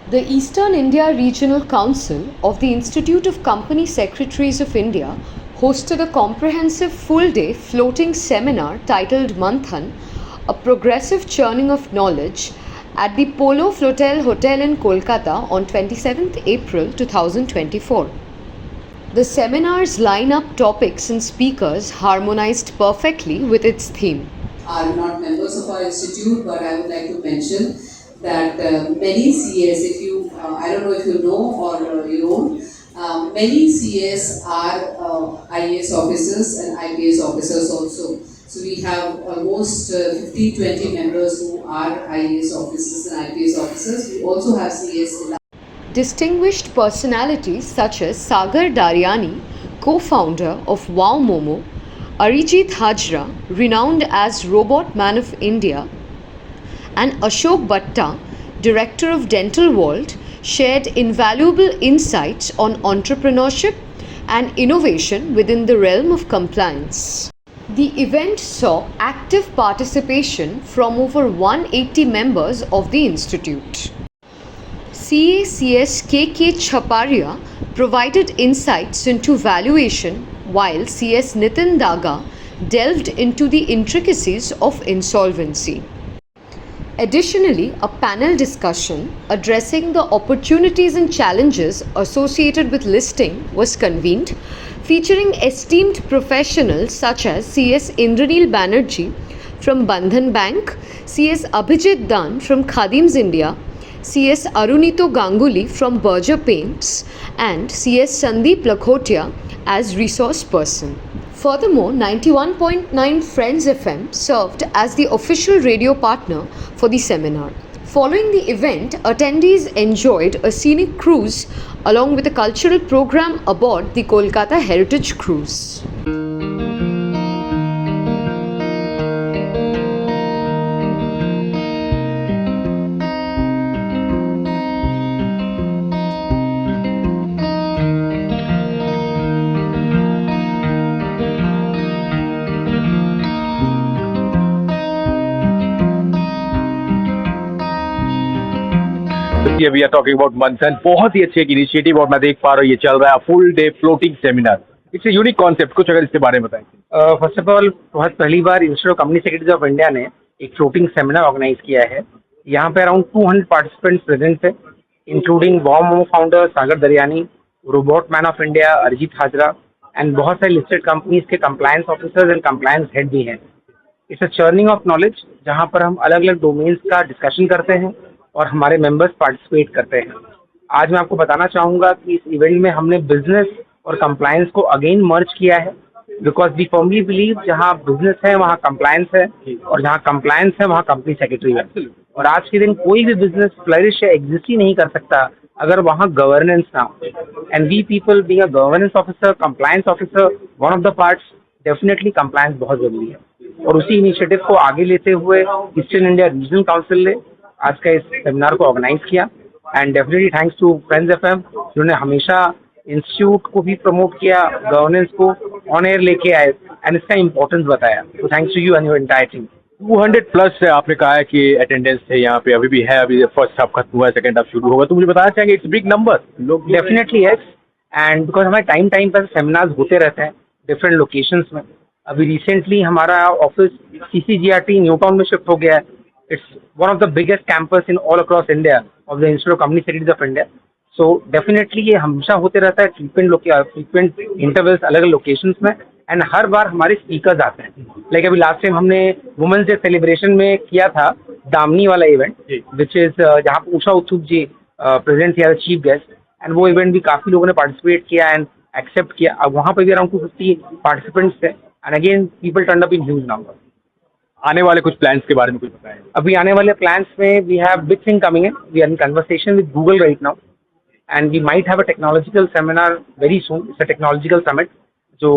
The Eastern India Regional Council of the Institute of Company Secretaries of India hosted a comprehensive full day floating seminar titled Manthan, a progressive churning of knowledge, at the Polo Flotel Hotel in Kolkata on 27th April 2024. The seminar's line-up topics and speakers harmonized perfectly with its theme. Are not members of our institute, but I would like to mention that many CAs, if you, I don't know if you know or you don't, many CAs are IAS officers and IPS officers also. So we have almost 15-20 members who are IAS officers and IPS officers. We also have CAs in Distinguished personalities such as Sagar Daryani, co-founder of Wow Momo, Arijit Hajra, renowned as Robot Man of India, and Ashok Batta, director of Dental World, shared invaluable insights on entrepreneurship and innovation within the realm of compliance. The event saw active participation from over 180 members of the institute. CACS KK Chaparia provided insights into valuation, while CS Nitin Daga delved into the intricacies of insolvency. Additionally, a panel discussion addressing the opportunities and challenges associated with listing was convened, featuring esteemed professionals such as CS Indranil Banerjee from Bandhan Bank, CS Abhijit Dan from Khadims India, CS Arunito Ganguly from Berger Paints, and CS Sandeep Lakhotia as resource person. Furthermore, 91.9 Friends FM served as the official radio partner for the seminar. Following the event, attendees enjoyed a scenic cruise along with a cultural program aboard the Kolkata Heritage Cruise. We are talking about Manthan, बहुत ही अच्छे एक initiative और मैं देख पा रहा हूँ ये चल रहा है full day floating seminar. It's a unique concept, कुछ अगर इसके बारे में बताएं। फर्स्ट ऑफ ऑल बहुत पहली बार institute of company secretaries of India ने एक फ्लोटिंग सेमिनार ऑर्गेनाइज किया है। यहाँ पे अराउंड 200 पार्टिसिपेंट्स प्रेजेंट थे, including Wow Momo founder Sagar Dariyani, robot man of India Arijit Hazra and बहुत सारे लिस्टेड कंपनीज के compliance officers and compliance head भी हैं। It's a churning of knowledge जहाँ पर हम अलग अलग डोमेन्स का डिस्कशन करते हैं और हमारे मेंबर्स पार्टिसिपेट करते हैं। आज मैं आपको बताना चाहूँगा कि इस इवेंट में हमने बिजनेस और कंप्लायंस को अगेन मर्ज किया है, बिकॉज वी फर्मली बिलीव जहाँ बिजनेस है वहाँ कंप्लायंस है और जहाँ कंप्लायंस है वहाँ कंपनी सेक्रेटरी है। और आज के दिन कोई भी बिजनेस फ्लरिश या एग्जिस्ट ही नहीं कर सकता अगर वहाँ गवर्नेंस ना हो। And we people being a governance officer, compliance officer, one of the parts, definitely compliance बहुत जरूरी है। और उसी इनिशिएटिव को आगे लेते हुए ईस्टर्न इंडिया रीजनल काउंसिल ने आज का इस सेमिनार को ऑर्गेनाइज किया। And definitely thanks to Friends FM जिन्होंने हमेशा इंस्टीट्यूट को भी प्रमोट किया, गवर्नेंस को ऑन एयर लेके आए एंड इसका इम्पोर्टेंस बताया। तो thanks to you and your entire team. 200 plus आपने कहा है कि अटेंडेंस थे यहाँ पे, अभी भी है, अभी फर्स्ट हाफ खत्म हुआ है, सेकंड हाफ शुरू होगा, तो मुझे बताना चाहेंगे इट्स बिग नंबर लोग। डेफिनेटली यस, एंड बिकॉज हमारे टाइम टाइम पर सेमिनार्स होते रहते हैं डिफरेंट लोकेशंस में। अभी रिसेंटली हमारा ऑफिस CCGRT न्यू टाउन में शिफ्ट हो गया है। It's one of the biggest campus in all across India of the Institute of Company Secretaries of India. So definitely ये हमेशा होते रहता है फ्रीक्वेंट इंटरवल्स अलग अलग लोकेशंस में, एंड हर बार हमारे स्पीकर्स आते हैं। लाइक अभी लास्ट टाइम हमने वुमेन्स डे सेलिब्रेशन में किया था दामनी वाला इवेंट, विच इज जहाँ पर उषा उत्थुप जी प्रेजेंट थे चीफ गेस्ट, एंड वो इवेंट भी काफ़ी लोगों ने पार्टिसिपेट किया एंड एक्सेप्ट किया। अब वहाँ पर भी अराउंड 250 पार्टिसिपेंट्स थे, and again people turn up in huge number. आने वाले कुछ प्लान्स के बारे में कुछ बताएं। अभी आने वाले प्लान्स में we have big thing coming in, we are in conversation with Google right now and we might have a technological seminar very soon. It's a technological summit जो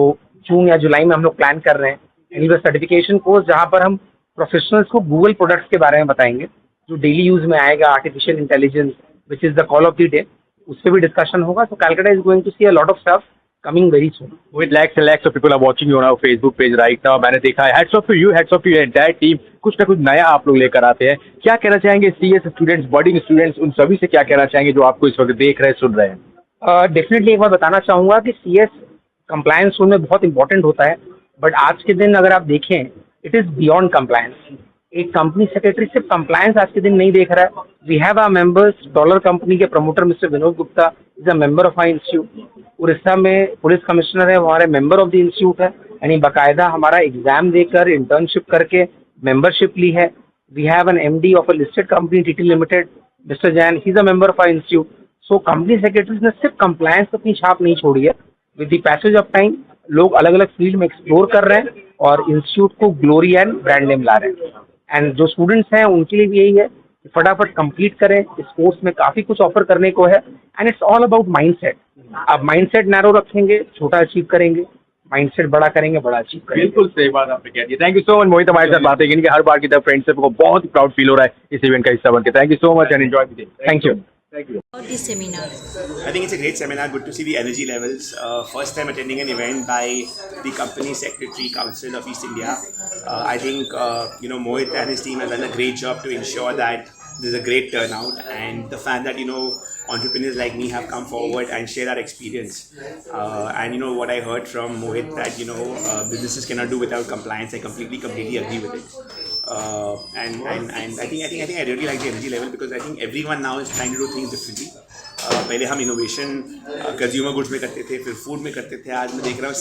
जून या जुलाई में हम लोग प्लान कर रहे हैं, एंड सर्टिफिकेशन कोर्स जहाँ पर हम प्रोफेशनल्स को गूगल प्रोडक्ट्स के बारे में बताएंगे जो डेली यूज में आएगा, artificial intelligence which is the call of the day, उस पर भी डिस्कशन होगा। So Calcutta is going to see a lot of stuff coming very soon. With lakhs and lakhs of people are watching you on our Facebook page right now. मैंने देखा है. Hats off to you, hats off to your entire team. कुछ ना कुछ नया आप लोग लेकर आते हैं. क्या कहना चाहेंगे CS स्टूडेंट्स, बडिंग स्टूडेंट्स, उन सभी से क्या कहना चाहेंगे जो आपको इस वक्त देख रहे हैं, सुन रहे हैं? डेफिनेटली एक बार बताना चाहूँगा कि CS कंप्लायंस रूल में बहुत इंपॉर्टेंट होता है, बट आज के दिन अगर आप देखें, इट इज़ बियॉन्ड कंप्लायंस. एक कंपनी सेक्रेटरी सिर्फ कंप्लायंस आज के दिन नहीं देख रहा है. We have our members. Dollar company के promoter mister Vinod Gupta is a member of our institute. Orissa में पुलिस कमिश्नर है, हमारे मेंबर ऑफ द इंस्टीट्यूट है, यानी बाकायदा हमारा एग्जाम देकर इंटर्नशिप करके मेंबरशिप ली है. We have an MD of a listed company TT limited mister Jain, he is a member of our institute. So company secretaries ने सिर्फ कंप्लायंस पर अपनी छाप नहीं छोड़ी है. With the passage of time लोग अलग अलग फील्ड में एक्सप्लोर कर रहे हैं और इंस्टीट्यूट को ग्लोरी एंड ब्रांड नेम ला रहे हैं. एंड जो स्टूडेंट्स हैं उनके लिए भी यही है कि फटाफट कंप्लीट करें. इस कोर्स में काफ़ी कुछ ऑफर करने को है and it's all about mindset. आप माइंडसेट नैरो रखेंगे, छोटा अचीव करेंगे. माइंडसेट बड़ा करेंगे, बड़ा अचीव करेंगे. बिल्कुल सही बात आपने कह दी. थैंक यू सो मच मोहित, हमारे साथ बातें की. हर बार की तरह फ्रेंडशिप को बहुत ही प्राउड फील हो रहा है इस इवेंट का हिस्सा बनकर. Thank you so much and enjoy the day. Thank you. Thank you. About this seminar. I think it's a great seminar. Good to see the energy levels. First time attending an event by the company secretary council of East India. I think Mohit and his team have done a great job to ensure that there's a great turnout, and the fact that entrepreneurs like me have come forward and shared our experience. And what I heard from Mohit that businesses cannot do without compliance. I completely agree with it. And I think I really like the energy level because I think everyone now is trying to do things differently. पहले हम innovation consumer goods में करते थे, फिर food में करते थे. आज मैं देख रहा हूँ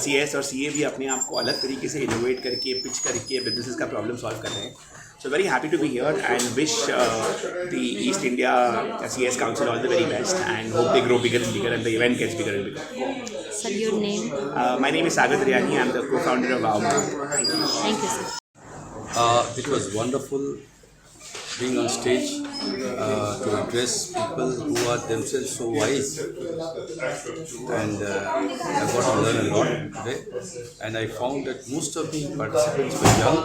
CS और CA भी अपने आप को अलग तरीके से इनोवेट करके, पिच करके बिजनेसेस का प्रॉब्लम सॉल्व कर रहे हैं. So very happy to be here and wish the East India CS Council all the very best and hope they grow bigger and bigger and the event gets bigger and bigger. Sir, your name? My name is Sagar Daryani. I'm the co-founder of Wow. Thank you, sir. It was wonderful being on stage to address people who are themselves so wise, and I got to learn a lot today, and I found that most of the participants were young,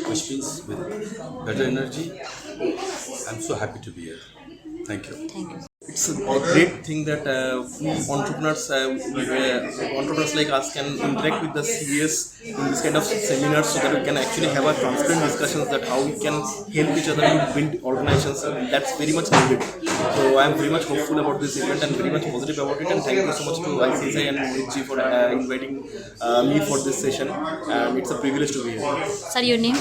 which means with better energy. I'm so happy to be here. Thank you. Thank you. It's a great thing that entrepreneurs like us can interact with the CES in this kind of seminars so that we can actually have a transparent discussions that how we can help each other to build organizations. That's very much needed. So I am very much hopeful about this event and very much positive about it, and thank you so much to ICSI and Mohit ji for inviting me for this session, and it's a privilege to be here. Sir, your name?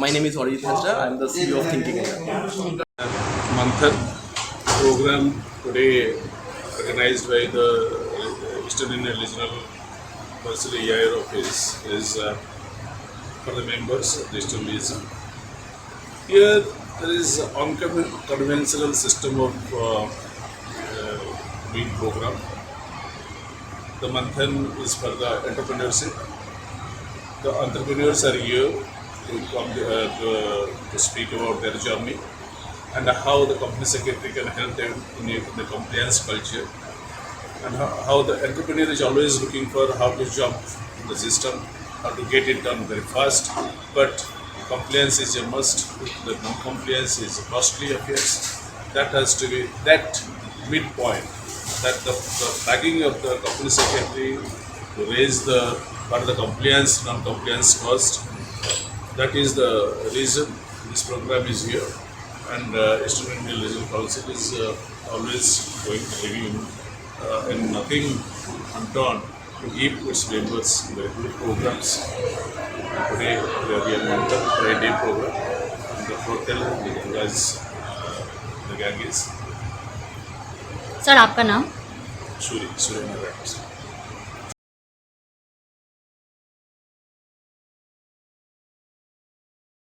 My name is Arijit Hasra. I am the CEO of Thinking India. Manthan program today organized by the Eastern India Regional Council EIR office is for the members of the Eastern region. Here there is unconventional system of doing program. The Manthan is for the entrepreneurship. The entrepreneurs are here to come to speak about their journey and how the company secretary can help them in the compliance culture, and how the entrepreneur is always looking for how to jump in the system, how to get it done very fast, but compliance is a must. The non-compliance is a costly affairs. That has to be that midpoint, that the flagging of the company secretary to raise the compliance, non-compliance cost. That is the reason this program is here. And Eastern India Regional Council is always going to review and nothing undone to give its members very good programs. And today we are Manthan for a day program, and the hotel the gang is Sir, आपका नाम? Surya Narayan.